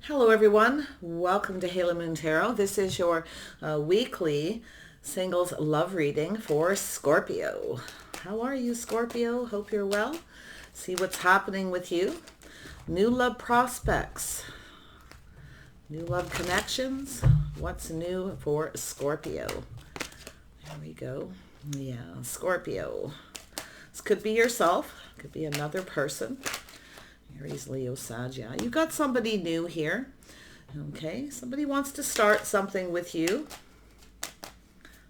Hello everyone, welcome to Halo Moon Tarot. This is your weekly singles love reading for Scorpio. How are you, Scorpio? Hope you're well. See what's happening with you. New love prospects, new love connections. What's new for Scorpio? There we go. Yeah, Scorpio. This could be yourself, could be another person. Aries, Leo, Sag, yeah. You got somebody new here. Okay, somebody wants to start something with you.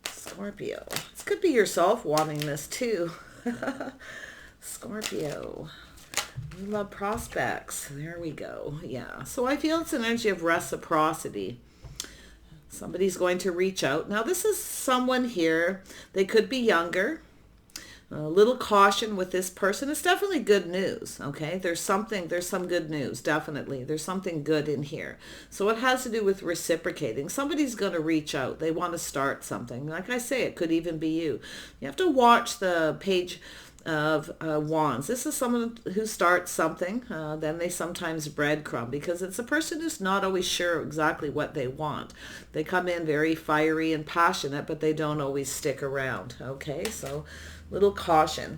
Scorpio. This could be yourself wanting this too. Scorpio. New love prospects. There we go. Yeah. So I feel it's an energy of reciprocity. Somebody's going to reach out. Now this is someone here. They could be younger. A little caution with this person. It's definitely good news, okay? There's some good news, definitely. There's something good in here. So it has to do with reciprocating. Somebody's going to reach out. They want to start something. Like I say, it could even be you. You have to watch the page of wands. This is someone who starts something, then they sometimes breadcrumb because it's a person who's not always sure exactly what they want. They come in very fiery and passionate, but they don't always stick around, okay? So little caution.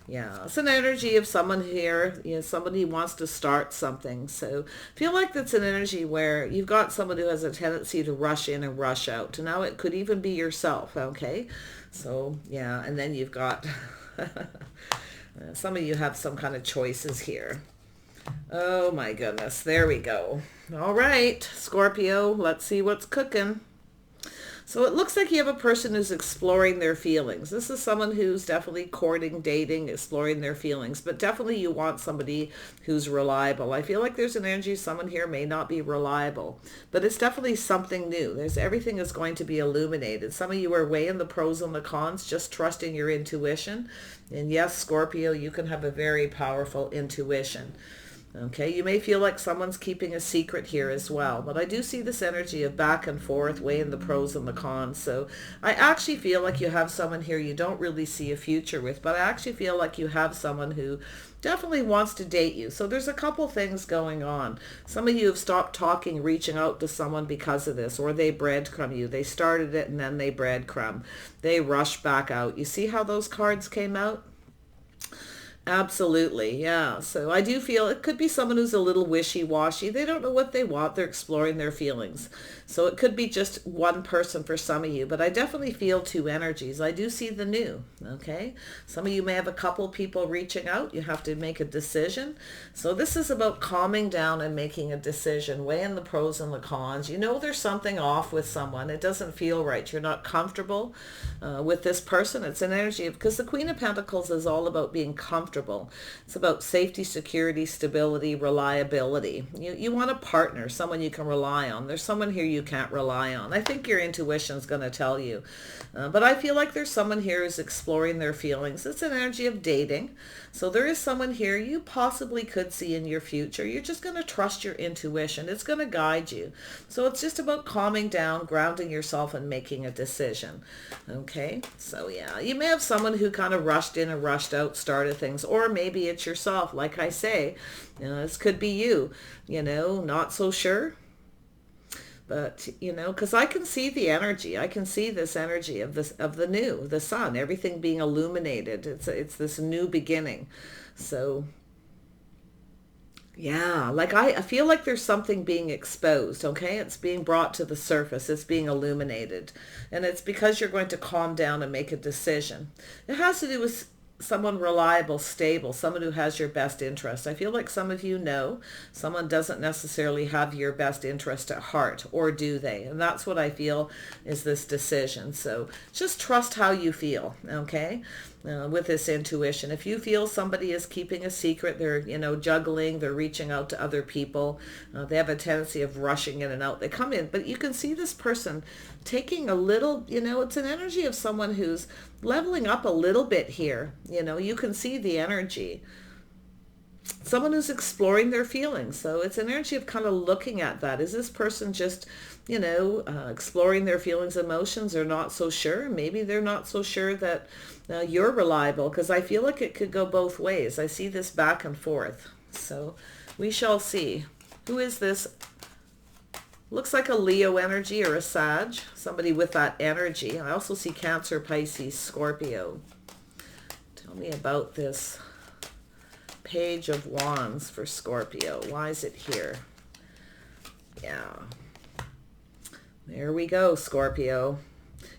Yeah, it's an energy of someone here, somebody wants to start something. So I feel like that's an energy where you've got someone who has a tendency to rush in and rush out. Now it could even be yourself, okay? So yeah, and then you've got some of you have some kind of choices here. Oh my goodness, there we go. All right, Scorpio, let's see what's cooking. So it looks like you have a person who's exploring their feelings. This is someone who's definitely courting, dating, exploring their feelings, but definitely you want somebody who's reliable. I feel like there's an energy, someone here may not be reliable, but it's definitely something new. Everything is going to be illuminated. Some of you are weighing the pros and the cons, just trusting your intuition. And yes, Scorpio, you can have a very powerful intuition. Okay, you may feel like someone's keeping a secret here as well, but I do see this energy of back and forth, weighing the pros and the cons. So I actually feel like you have someone here you don't really see a future with, but I actually feel like you have someone who definitely wants to date you. So there's a couple things going on. Some of you have stopped talking, reaching out to someone because of this, or they breadcrumb you. They started it and then they breadcrumb. They rush back out. You see how those cards came out? Absolutely, yeah. So I do feel it could be someone who's a little wishy-washy. They don't know what they want. They're exploring their feelings. So it could be just one person for some of you, but I definitely feel two energies. I do see the new, okay? Some of you may have a couple people reaching out. You have to make a decision. So this is about calming down and making a decision, weighing the pros and the cons. You know there's something off with someone. It doesn't feel right. You're not comfortable with this person. It's an energy of, because the Queen of Pentacles is all about being comfortable. It's about safety, security, stability, reliability. You want a partner, someone you can rely on. There's someone here you can't rely on. I think your intuition is going to tell you. But I feel like there's someone here who's exploring their feelings. It's an energy of dating. So there is someone here you possibly could see in your future. You're just going to trust your intuition. It's going to guide you. So it's just about calming down, grounding yourself, and making a decision. Okay? So yeah, you may have someone who kind of rushed in and rushed out, started things, or maybe it's yourself. Like I say, this could be you, not so sure. But, because I can see the energy. I can see this energy of the new, the sun, everything being illuminated. It's this new beginning. So, yeah, like I feel like there's something being exposed, okay? It's being brought to the surface. It's being illuminated. And it's because you're going to calm down and make a decision. It has to do with someone reliable, stable, someone who has your best interest. I feel like some of you know someone doesn't necessarily have your best interest at heart, or do they? And that's what I feel is this decision. So just trust how you feel, okay? With this intuition. If you feel somebody is keeping a secret, they're, juggling, they're reaching out to other people, they have a tendency of rushing in and out. They come in, but you can see this person taking a little, it's an energy of someone who's leveling up a little bit here. You can see the energy. Someone who's exploring their feelings. So it's an energy of kind of looking at that. Is this person just, exploring their feelings, emotions, or not so sure? Maybe they're not so sure that you're reliable, because I feel like it could go both ways. I see this back and forth. So we shall see. Who is this Looks like a Leo energy or a Sag, somebody with that energy. I also see Cancer, Pisces, Scorpio. Tell me about this Page of Wands for Scorpio. Why is it here? Yeah. There we go, Scorpio.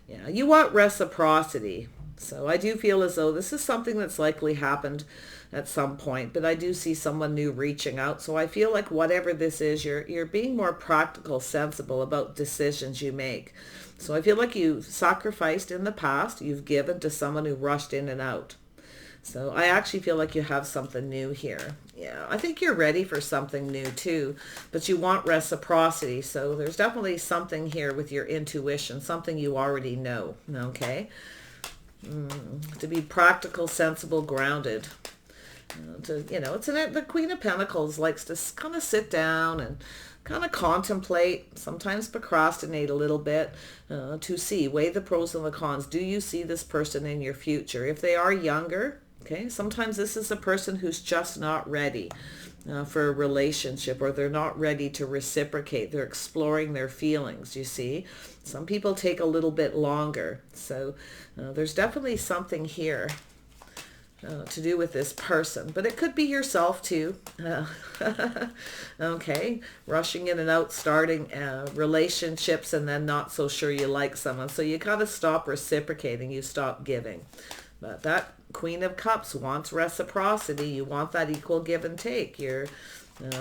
Yeah, you want reciprocity. So I do feel as though this is something that's likely happened at some point, but I do see someone new reaching out. So I feel like whatever this is, you're being more practical, sensible about decisions you make. So I feel like you've sacrificed in the past, you've given to someone who rushed in and out. So I actually feel like you have something new here. Yeah, I think you're ready for something new too, but you want reciprocity. So there's definitely something here with your intuition, something you already know, okay? To be practical, sensible, grounded. The Queen of Pentacles likes to kind of sit down and kind of contemplate, sometimes procrastinate a little bit, to see, weigh the pros and the cons. Do you see this person in your future? If they are younger, okay, sometimes this is a person who's just not ready for a relationship, or they're not ready to reciprocate. They're exploring their feelings, you see. Some people take a little bit longer. So there's definitely something here to do with this person, but it could be yourself too. Okay, rushing in and out, starting relationships, and then not so sure you like someone. So you gotta stop reciprocating, you stop giving. But that Queen of Cups wants reciprocity. You want that equal give and take.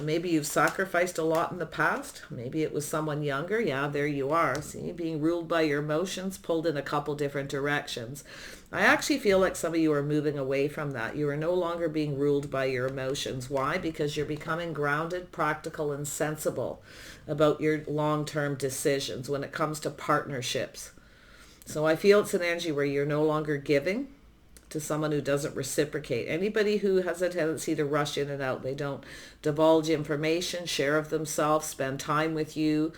Maybe you've sacrificed a lot in the past. Maybe it was someone younger. Yeah, there you are. See, being ruled by your emotions, pulled in a couple different directions. I actually feel like some of you are moving away from that. You are no longer being ruled by your emotions. Why? Because you're becoming grounded, practical, and sensible about your long-term decisions when it comes to partnerships. So I feel it's an energy where you're no longer giving to someone who doesn't reciprocate. Anybody who has a tendency to rush in and out, they don't divulge information, share of themselves, spend time with you,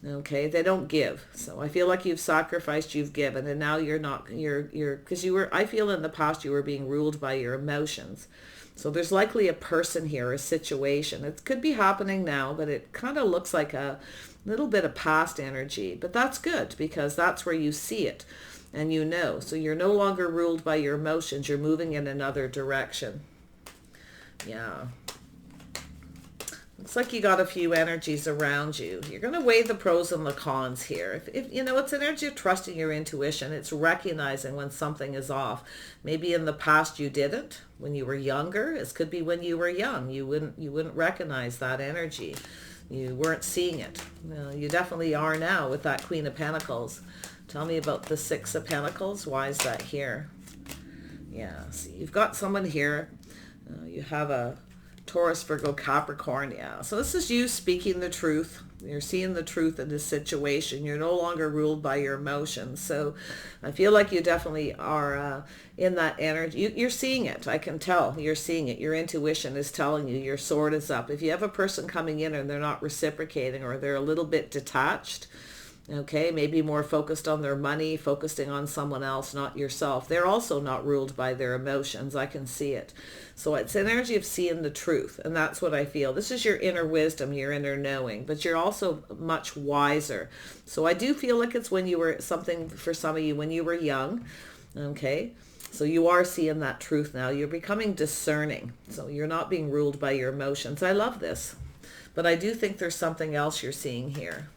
okay, they don't give. So I feel like you've sacrificed, you've given, and now you're not, because I feel in the past you were being ruled by your emotions. So there's likely a person here, a situation. It could be happening now, but it kind of looks like a little bit of past energy, but that's good because that's where you see it. And you know, so you're no longer ruled by your emotions. You're moving in another direction. Yeah. Looks like you got a few energies around you. You're going to weigh the pros and the cons here. If it's an energy of trusting your intuition. It's recognizing when something is off. Maybe in the past you didn't. When you were younger, it could be when you were young. You wouldn't recognize that energy. You weren't seeing it. You definitely are now with that Queen of Pentacles. Tell me about the Six of Pentacles. Why is that here? Yeah, see, you've got someone here. You have a Taurus, Virgo, Capricorn. Yeah, so this is you speaking the truth. You're seeing the truth in this situation. You're no longer ruled by your emotions. So I feel like you definitely are in that energy. You're seeing it. I can tell. You're seeing it. Your intuition is telling you your sword is up. If you have a person coming in and they're not reciprocating, or they're a little bit detached, okay, maybe more focused on their money, focusing on someone else, not yourself. They're also not ruled by their emotions. I can see it. So it's an energy of seeing the truth. And that's what I feel. This is your inner wisdom, your inner knowing, but you're also much wiser. So I do feel like it's when you were something for some of you when you were young. Okay. So you are seeing that truth now. You're becoming discerning. So you're not being ruled by your emotions. I love this. But I do think there's something else you're seeing here.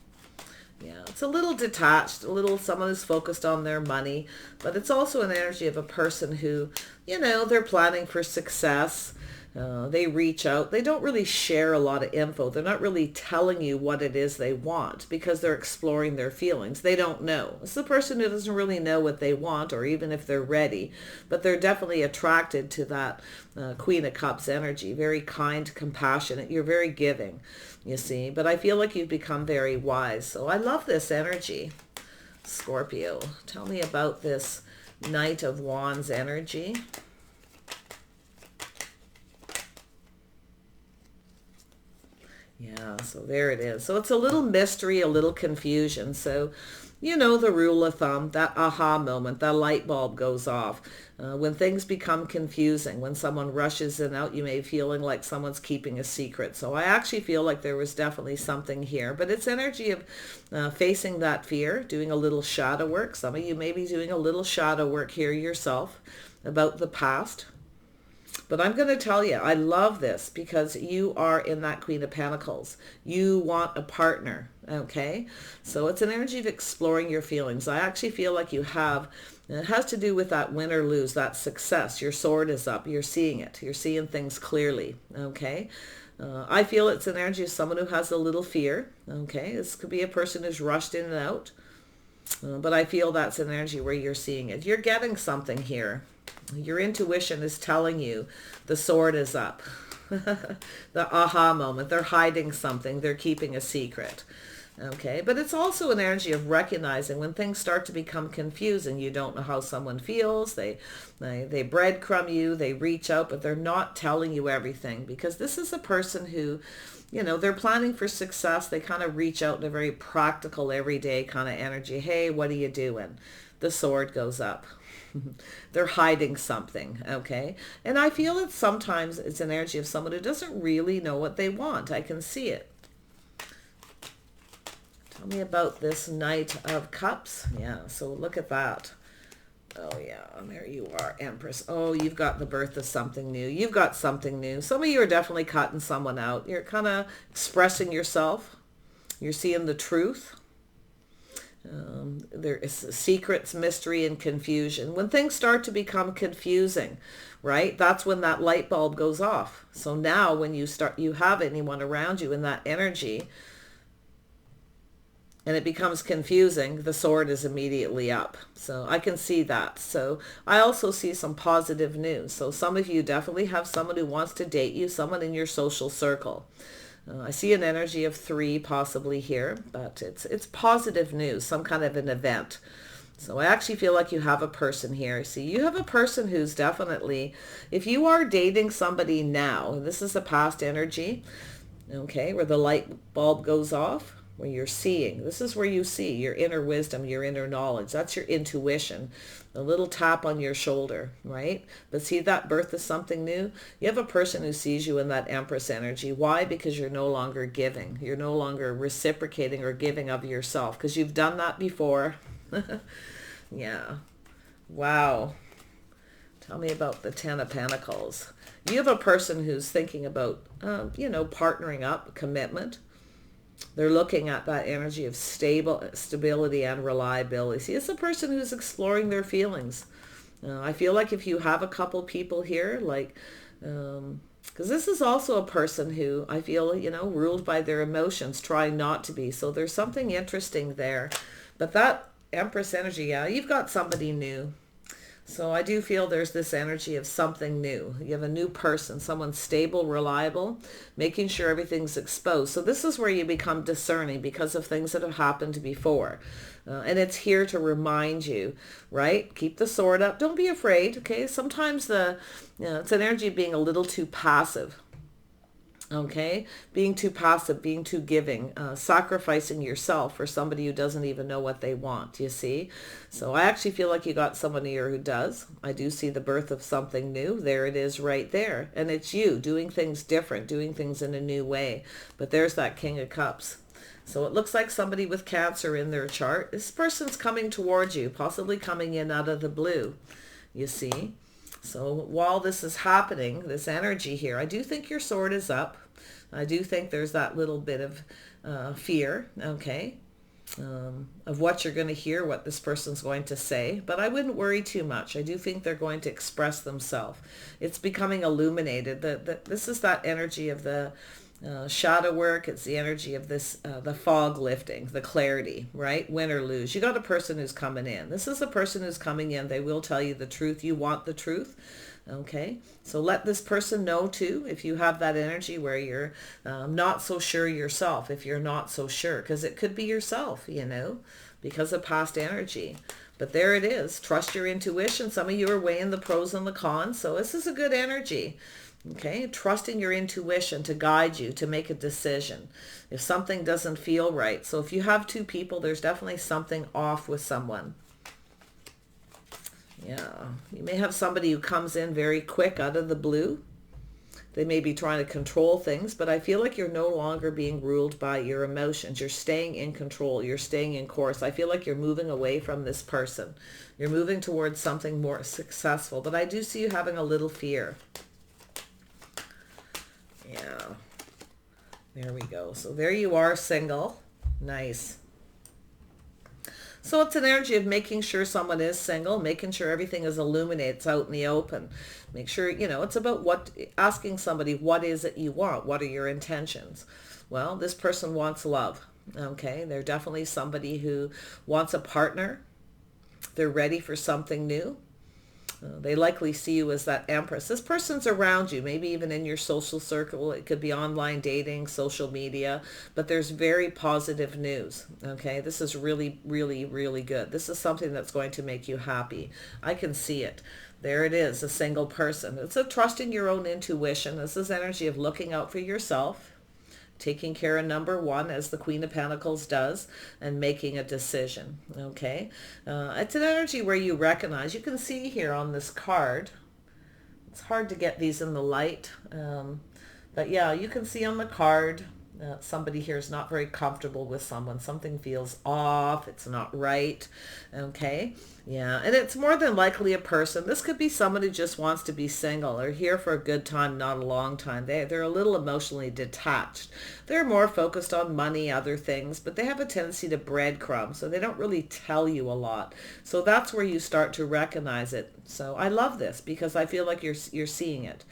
Yeah, it's a little detached, someone who's focused on their money, but it's also an energy of a person who, they're planning for success. They reach out. They don't really share a lot of info. They're not really telling you what it is they want because they're exploring their feelings. They don't know. It's the person who doesn't really know what they want, or even if they're ready, but they're definitely attracted to that Queen of Cups energy. Very kind, compassionate. You're very giving, you see, but I feel like you've become very wise. So I love this energy. Scorpio, tell me about this Knight of Wands energy. Yeah, so there it is. So it's a little mystery, a little confusion. So You know the rule of thumb, that aha moment, that light bulb goes off. When things become confusing, when someone rushes in and out, you may be feeling like someone's keeping a secret. So I actually feel like there was definitely something here, but it's energy of facing that fear, doing a little shadow work. Some of you may be doing a little shadow work here yourself about the past. But I'm going to tell you, I love this because you are in that Queen of Pentacles. You want a partner, okay? So it's an energy of exploring your feelings. I actually feel like you have, and it has to do with that win or lose, that success. Your sword is up. You're seeing it. You're seeing things clearly, okay? I feel it's an energy of someone who has a little fear, okay? This could be a person who's rushed in and out. But I feel that's an energy where you're seeing it. You're getting something here. Your intuition is telling you the sword is up. The aha moment. They're hiding something. They're keeping a secret. Okay, but it's also an energy of recognizing when things start to become confusing. You don't know how someone feels. They breadcrumb you. They reach out, but they're not telling you everything, because this is a person who, you know, they're planning for success. They kind of reach out in a very practical, everyday kind of energy. Hey, what are you doing? The sword goes up. They're hiding something, okay? And I feel that sometimes it's an energy of someone who doesn't really know what they want. I can see it. Tell me about this Knight of Cups. Yeah, so look at that. Oh, yeah, there you are, Empress. Oh, you've got the birth of something new. You've got something new. Some of you are definitely cutting someone out. You're kind of expressing yourself. You're seeing the truth. There is secrets, mystery, and confusion. When things start to become confusing, right, that's when that light bulb goes off. So now when you have anyone around you in that energy and it becomes confusing, the sword is immediately up. So I can see that. So I also see some positive news. So some of you definitely have someone who wants to date you, someone in your social circle. I see an energy of 3 possibly here, but it's positive news, some kind of an event. So I actually feel like you have a person here. See, you have a person who's definitely, if you are dating somebody now, and this is the past energy, okay, where the light bulb goes off, where you're seeing, this is where you see your inner wisdom, your inner knowledge. That's your intuition, a little tap on your shoulder, right? But see that birth is something new? You have a person who sees you in that Empress energy. Why? Because you're no longer giving. You're no longer reciprocating or giving of yourself, because you've done that before. Yeah. Wow. Tell me about the Ten of Pentacles. You have a person who's thinking about, partnering up, commitment. They're looking at that energy of stability and reliability. See, it's a person who's exploring their feelings. I feel like if you have a couple people here, like, because this is also a person who I feel, ruled by their emotions, trying not to be. So there's something interesting there. But that Empress energy, yeah, you've got somebody new. So I do feel there's this energy of something new. You have a new person, someone stable, reliable, making sure everything's exposed. So this is where you become discerning because of things that have happened before. And it's here to remind you, right? Keep the sword up. Don't be afraid, okay? Sometimes it's an energy of being a little too passive. Okay, being too passive, being too giving, sacrificing yourself for somebody who doesn't even know what they want, you see? So I actually feel like you got someone here who does. I do see the birth of something new. There it is right there. And it's you doing things different, doing things in a new way. But there's that King of Cups. So it looks like somebody with Cancer in their chart. This person's coming towards you, possibly coming in out of the blue, you see? So while this is happening, this energy here, I do think your sword is up. I do think there's that little bit of fear, okay, of what you're going to hear, what this person's going to say. But I wouldn't worry too much. I do think they're going to express themselves. It's becoming illuminated. This is that energy of the shadow work. It's the energy of this, the fog lifting, the clarity, right? Win or lose. You got a person who's coming in. This is a person who's coming in. They will tell you the truth. You want the truth. Okay. So let this person know too, if you have that energy where you're not so sure yourself, if you're not so sure, because it could be yourself, because of past energy. But there it is. Trust your intuition. Some of you are weighing the pros and the cons. So this is a good energy. Okay, trusting your intuition to guide you to make a decision if something doesn't feel right. So if you have two people, there's definitely something off with someone. Yeah, you may have somebody who comes in very quick out of the blue. They may be trying to control things, but I feel like you're no longer being ruled by your emotions. You're staying in control. You're staying in course. I feel like you're moving away from this person. You're moving towards something more successful, but I do see you having a little fear. Yeah, there we go. So there you are, single. Nice. So it's an energy of making sure someone is single, making sure everything is illuminated, it's out in the open. Make sure, it's about asking somebody, what is it you want? What are your intentions? Well, this person wants love. Okay, they're definitely somebody who wants a partner. They're ready for something new. They likely see you as that empress. This person's around you, maybe even in your social circle. It could be online dating, social media, but there's very positive news. Okay, this is really, really, really good. This is something that's going to make you happy. I can see it. There it is, a single person. It's a trusting your own intuition. This is energy of looking out for yourself, taking care of number one, as the Queen of Pentacles does, and making a decision. Okay, it's an energy where you recognize, you can see here on this card, it's hard to get these in the light, but yeah, you can see on the card somebody here is not very comfortable with someone. Something feels off. It's not right. Okay. Yeah. And it's more than likely a person. This could be someone who just wants to be single or here for a good time, not a long time. They're a little emotionally detached. They're more focused on money, other things, but they have a tendency to breadcrumb. So they don't really tell you a lot. So that's where you start to recognize it. So I love this because I feel like you're seeing it.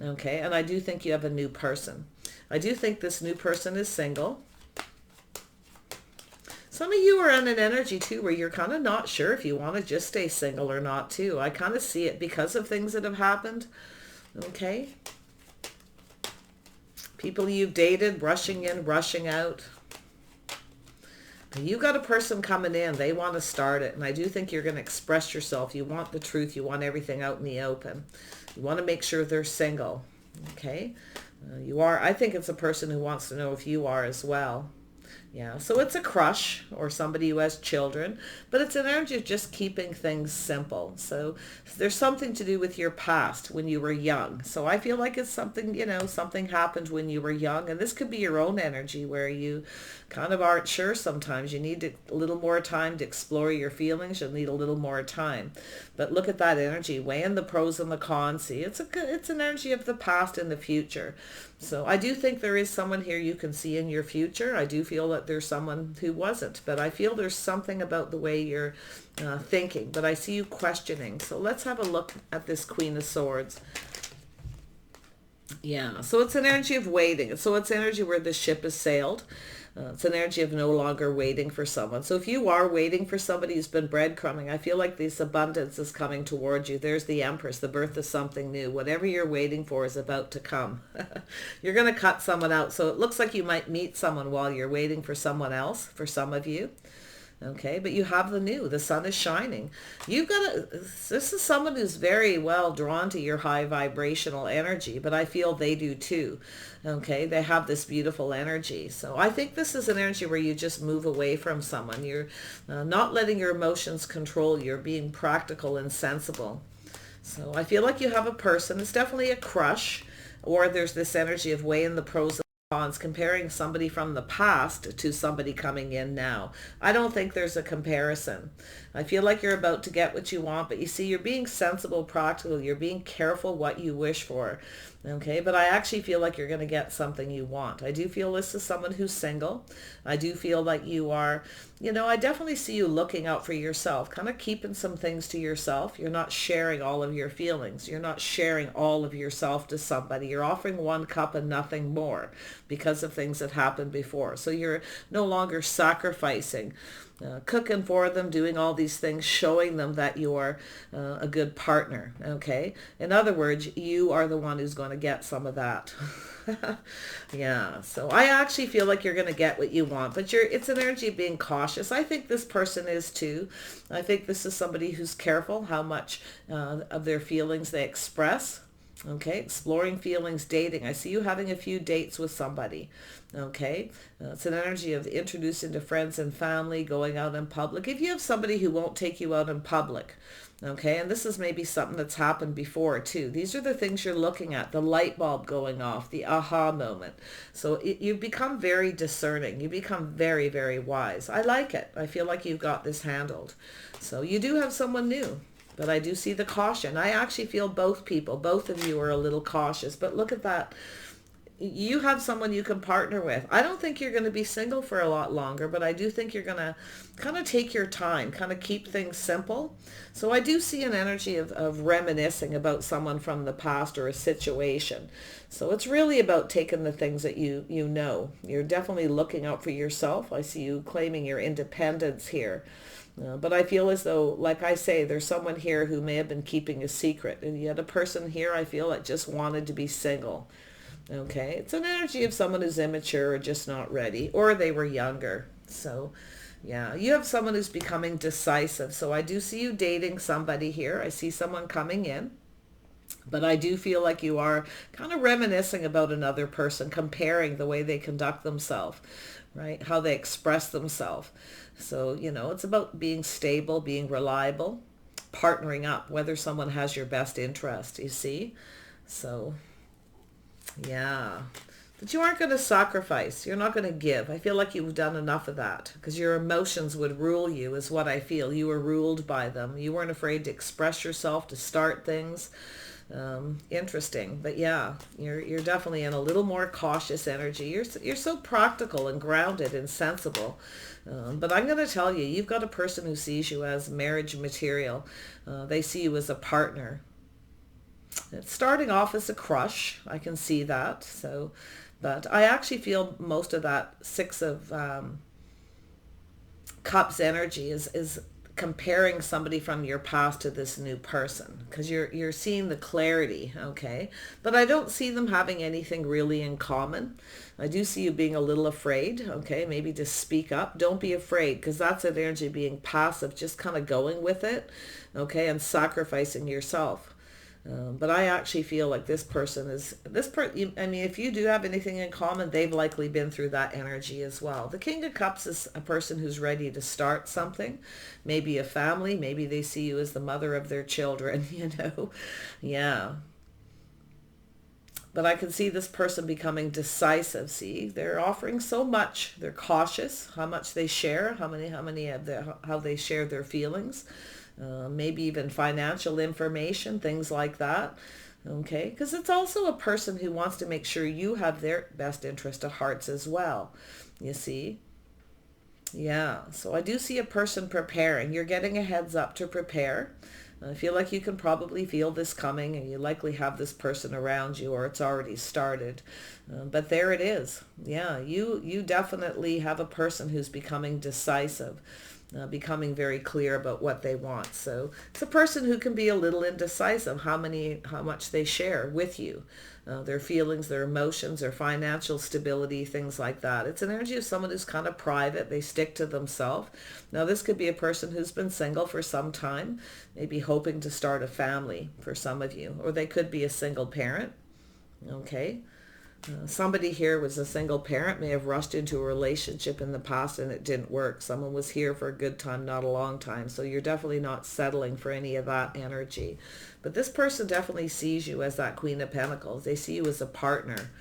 Okay. And I do think you have a new person. I do think this new person is single. Some of you are in an energy too where you're kind of not sure if you want to just stay single or not too. I kind of see it because of things that have happened. Okay. People you've dated, rushing in, rushing out. You got a person coming in. They want to start it. And I do think you're going to express yourself. You want the truth. You want everything out in the open. You want to make sure they're single. Okay. I think it's a person who wants to know if you are as well. Yeah, so it's a crush or somebody who has children, but it's an energy of just keeping things simple. So there's something to do with your past when you were young. So I feel like it's something, something happened when you were young, and this could be your own energy where you kind of aren't sure sometimes. You need a little more time to explore your feelings. You'll need a little more time. But look at that energy, weighing the pros and the cons. See, it's an energy of the past and the future. So I do think there is someone here you can see in your future. I do feel that there's someone who wasn't, but I feel there's something about the way you're thinking, but I see you questioning. So let's have a look at this Queen of Swords. Yeah, so it's an energy of waiting. So it's energy where the ship has sailed. It's an energy of no longer waiting for someone. So if you are waiting for somebody who's been breadcrumbing, I feel like this abundance is coming towards you. There's the Empress, the birth of something new. Whatever you're waiting for is about to come. You're going to cut someone out. So it looks like you might meet someone while you're waiting for someone else, for some of you. Okay, but you have the new. The sun is shining. This is someone who's very well drawn to your high vibrational energy, but I feel they do too. Okay, they have this beautiful energy. So I think this is an energy where you just move away from someone. You're not letting your emotions control you. You're being practical and sensible. So I feel like you have a person. It's definitely a crush, or there's this energy of weighing the pros and cons, comparing somebody from the past to somebody coming in now. I don't think there's a comparison. I feel like you're about to get what you want, but you see, you're being sensible, practical. You're being careful what you wish for. Okay, but I actually feel like you're going to get something you want. I do feel this is someone who's single. I do feel like you are, I definitely see you looking out for yourself, kind of keeping some things to yourself. You're not sharing all of your feelings. You're not sharing all of yourself to somebody. You're offering one cup and nothing more because of things that happened before. So you're no longer sacrificing, cooking for them, doing all these things, showing them that you're a good partner. Okay. In other words, you are the one who's going to get some of that. Yeah. So I actually feel like you're going to get what you want, but it's an energy of being cautious. I think this person is too. I think this is somebody who's careful how much of their feelings they express. Okay, exploring feelings, dating. I see you having a few dates with somebody. Okay, it's an energy of introducing to friends and family, going out in public. If you have somebody who won't take you out in public, okay, and this is maybe something that's happened before too. These are the things you're looking at, the light bulb going off, the aha moment. So you become very discerning. You become very, very wise. I like it. I feel like you've got this handled. So you do have someone new. But I do see the caution. I actually feel both people, both of you are a little cautious. But look at that. You have someone you can partner with. I don't think you're going to be single for a lot longer, but I do think you're going to kind of take your time, kind of keep things simple. So I do see an energy of reminiscing about someone from the past or a situation. So it's really about taking the things that you know. You're definitely looking out for yourself. I see you claiming your independence here. But I feel as though, like I say, there's someone here who may have been keeping a secret. And yet a person here, I feel like just wanted to be single. Okay, it's an energy of someone who's immature or just not ready, or they were younger. So, yeah, you have someone who's becoming decisive. So I do see you dating somebody here. I see someone coming in. But I do feel like you are kind of reminiscing about another person, comparing the way they conduct themselves, right? How they express themselves. So, it's about being stable, being reliable, partnering up, whether someone has your best interest, you see? So, yeah. But you aren't going to sacrifice. You're not going to give. I feel like you've done enough of that because your emotions would rule you is what I feel. You were ruled by them. You weren't afraid to express yourself, to start things. Interesting. But yeah, you're definitely in a little more cautious energy. You're so practical and grounded and sensible. But I'm going to tell you, you've got a person who sees you as marriage material. They see you as a partner. It's starting off as a crush. I can see that. So, but I actually feel most of that Six of Cups energy is comparing somebody from your past to this new person because you're seeing the clarity, okay? But I don't see them having anything really in common. I do see you being a little afraid, okay? Maybe to speak up. Don't be afraid because that's an energy of being passive, just kind of going with it, okay? And sacrificing yourself. But I actually feel like this person is, I mean, if you do have anything in common, they've likely been through that energy as well. The King of Cups is a person who's ready to start something, maybe a family, maybe they see you as the mother of their children, Yeah. But I can see this person becoming decisive. See, they're offering so much. They're cautious, how much they share, how they share their feelings. Maybe even financial information, things like that. Okay, because it's also a person who wants to make sure you have their best interest at heart as well. You see? Yeah, so I do see a person preparing. You're getting a heads up to prepare. I feel like you can probably feel this coming and you likely have this person around you or it's already started. But there it is. Yeah, you definitely have a person who's becoming decisive. Becoming very clear about what they want. So it's a person who can be a little indecisive how much they share with you, their feelings, their emotions, their financial stability, things like that. It's an energy of someone who's kind of private. They stick to themselves. Now this could be a person who's been single for some time, maybe hoping to start a family for some of you, or they could be a single parent. Okay. Somebody here was a single parent, may have rushed into a relationship in the past and it didn't work. Someone was here for a good time, not a long time. So you're definitely not settling for any of that energy. But this person definitely sees you as that Queen of Pentacles. They see you as a partner.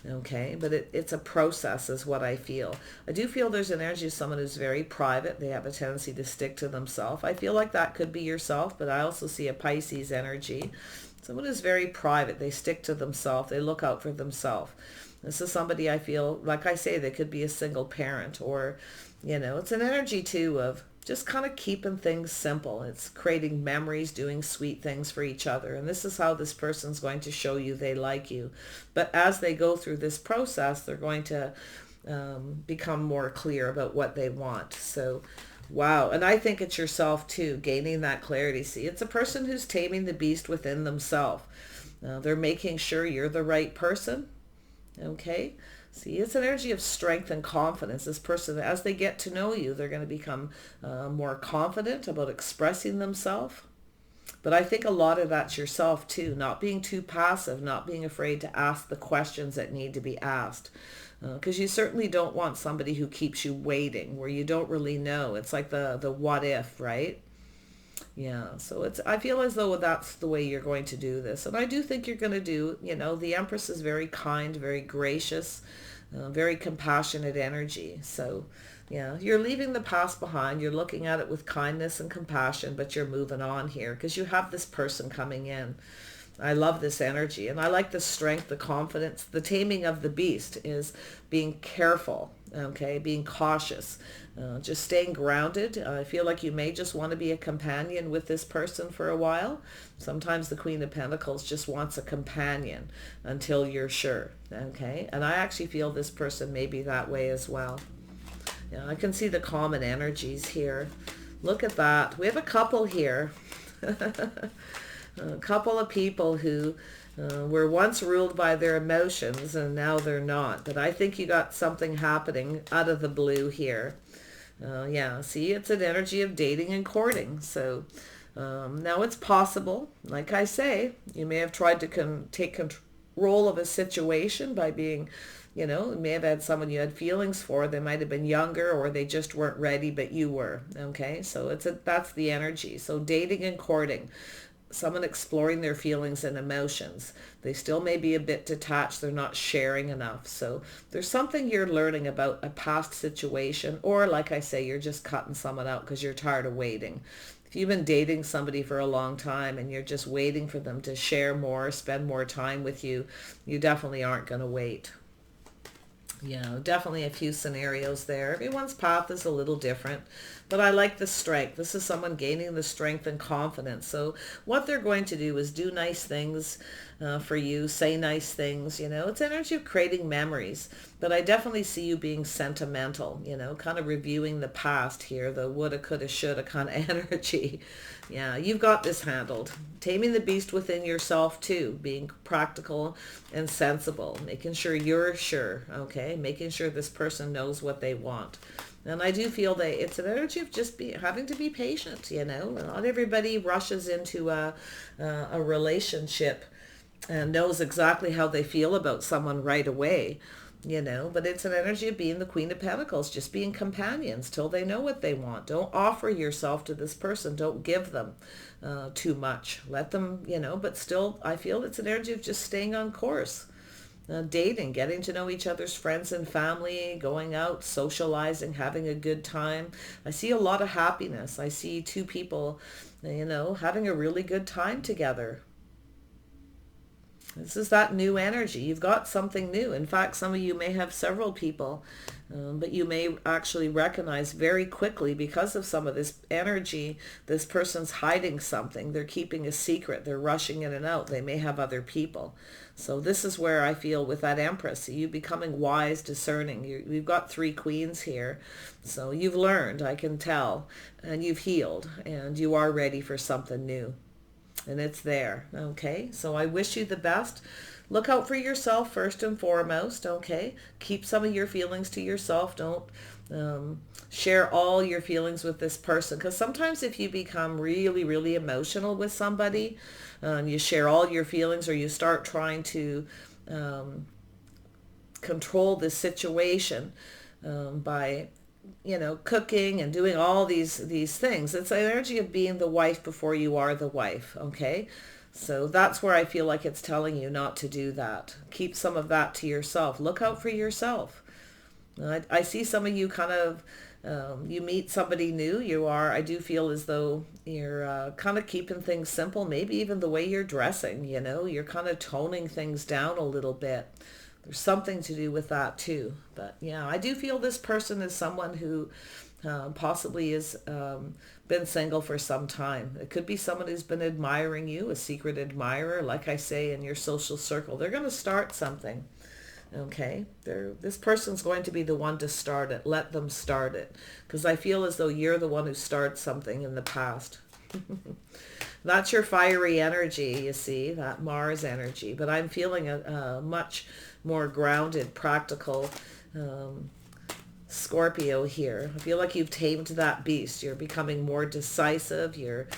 Okay, but it's a process is what I feel. I do feel there's an energy of someone who's very private. They have a tendency to stick to themselves. I feel like that could be yourself, but I also see a Pisces energy. Someone who's very private. They stick to themselves. They look out for themselves. This is somebody I feel, like I say, they could be a single parent or, it's an energy too of just kind of keeping things simple. It's creating memories, doing sweet things for each other. And this is how this person's going to show you they like you. But as they go through this process, they're going to become more clear about what they want. So wow. And I think it's yourself too, gaining that clarity. See, it's a person who's taming the beast within themselves. They're making sure you're the right person. Okay. See, it's an energy of strength and confidence. This person, as they get to know you, they're going to become more confident about expressing themselves. But I think a lot of that's yourself too, not being too passive, not being afraid to ask the questions that need to be asked. Because you certainly don't want somebody who keeps you waiting, where you don't really know. It's like the what if, right? Yeah, so I feel as though that's the way you're going to do this. And I do think you're going to do, the Empress is very kind, very gracious, very compassionate energy. So, yeah, you're leaving the past behind. You're looking at it with kindness and compassion, but you're moving on here because you have this person coming in. I love this energy, and I like the strength, the confidence. The taming of the beast is being careful, okay, being cautious, just staying grounded. I feel like you may just want to be a companion with this person for a while. Sometimes the Queen of Pentacles just wants a companion until you're sure, okay? And I actually feel this person may be that way as well. Yeah, I can see the common energies here. Look at that. We have a couple here. A couple of people who were once ruled by their emotions and now they're not. But I think you got something happening out of the blue here. Yeah, see, it's an energy of dating and courting. So now it's possible, like I say, you may have tried to take control of a situation by being, you may have had someone you had feelings for. They might have been younger or they just weren't ready, but you were. Okay, so that's the energy. So dating and courting. Someone exploring their feelings and emotions. They still may be a bit detached. They're not sharing enough. So there's something you're learning about a past situation, or like I say, you're just cutting someone out because you're tired of waiting. If you've been dating somebody for a long time and you're just waiting for them to share more, spend more time with you, you definitely aren't going to wait. Yeah, definitely a few scenarios there. Everyone's path is a little different, but I like the strength. This is someone gaining the strength and confidence. So what they're going to do is do nice things for you, say nice things, It's energy of creating memories, but I definitely see you being sentimental, kind of reviewing the past here, the woulda, coulda, shoulda kind of energy. Yeah, you've got this handled. Taming the beast within yourself too, being practical and sensible, making sure you're sure, okay? Making sure this person knows what they want. And I do feel that it's an energy of just having to be patient, Not everybody rushes into a relationship and knows exactly how they feel about someone right away. But it's an energy of being the Queen of Pentacles, just being companions till they know what they want. Don't offer yourself to this person. Don't give them too much. Let them, but still, I feel it's an energy of just staying on course. Dating, getting to know each other's friends and family, going out, socializing, having a good time. I see a lot of happiness. I see two people, having a really good time together. This is that new energy. You've got something new. In fact, some of you may have several people, but you may actually recognize very quickly because of some of this energy, this person's hiding something. They're keeping a secret. They're rushing in and out. They may have other people. So this is where I feel with that Empress, you becoming wise, discerning. We've got three queens here. So you've learned, I can tell, and you've healed, and you are ready for something new. And it's there, okay? So I wish you the best. Look out for yourself first and foremost, okay? Keep some of your feelings to yourself. Don't share all your feelings with this person. Because sometimes if you become really, really emotional with somebody, you share all your feelings or you start trying to control the situation by cooking and doing all these things. It's the energy of being the wife before you are the wife, okay? So that's where I feel like it's telling you not to do that. Keep some of that to yourself. Look out for yourself. I see some of you kind of, you meet somebody new. I do feel as though you're kind of keeping things simple, maybe even the way you're dressing, you're kind of toning things down a little bit. There's something to do with that too. But yeah, I do feel this person is someone who possibly has been single for some time. It could be someone who's been admiring you, a secret admirer, like I say, in your social circle. They're going to start something. Okay, this person's going to be the one to start it. Let them start it. Because I feel as though you're the one who started something in the past. That's your fiery energy, you see, that Mars energy. But I'm feeling a much more grounded, practical, Scorpio here. I feel like you've tamed that beast. You're becoming more decisive. You're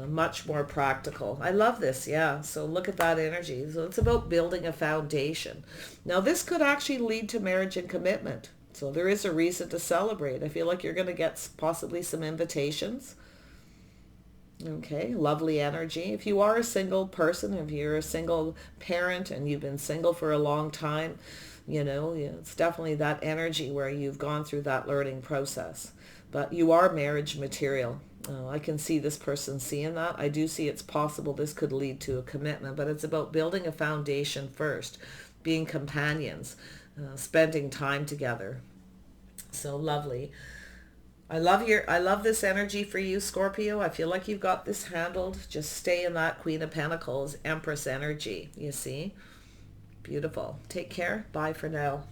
much more practical. I love this. Yeah. So look at that energy. So it's about building a foundation. Now this could actually lead to marriage and commitment. So there is a reason to celebrate. I feel like you're going to get possibly some invitations. Okay, lovely energy. If you are a single person, if you're a single parent and you've been single for a long time, it's definitely that energy where you've gone through that learning process. But you are marriage material. I can see this person seeing that. I do see it's possible this could lead to a commitment, but it's about building a foundation first, being companions, spending time together. So lovely. I love this energy for you, Scorpio. I feel like you've got this handled. Just stay in that Queen of Pentacles, Empress energy, you see? Beautiful. Take care. Bye for now.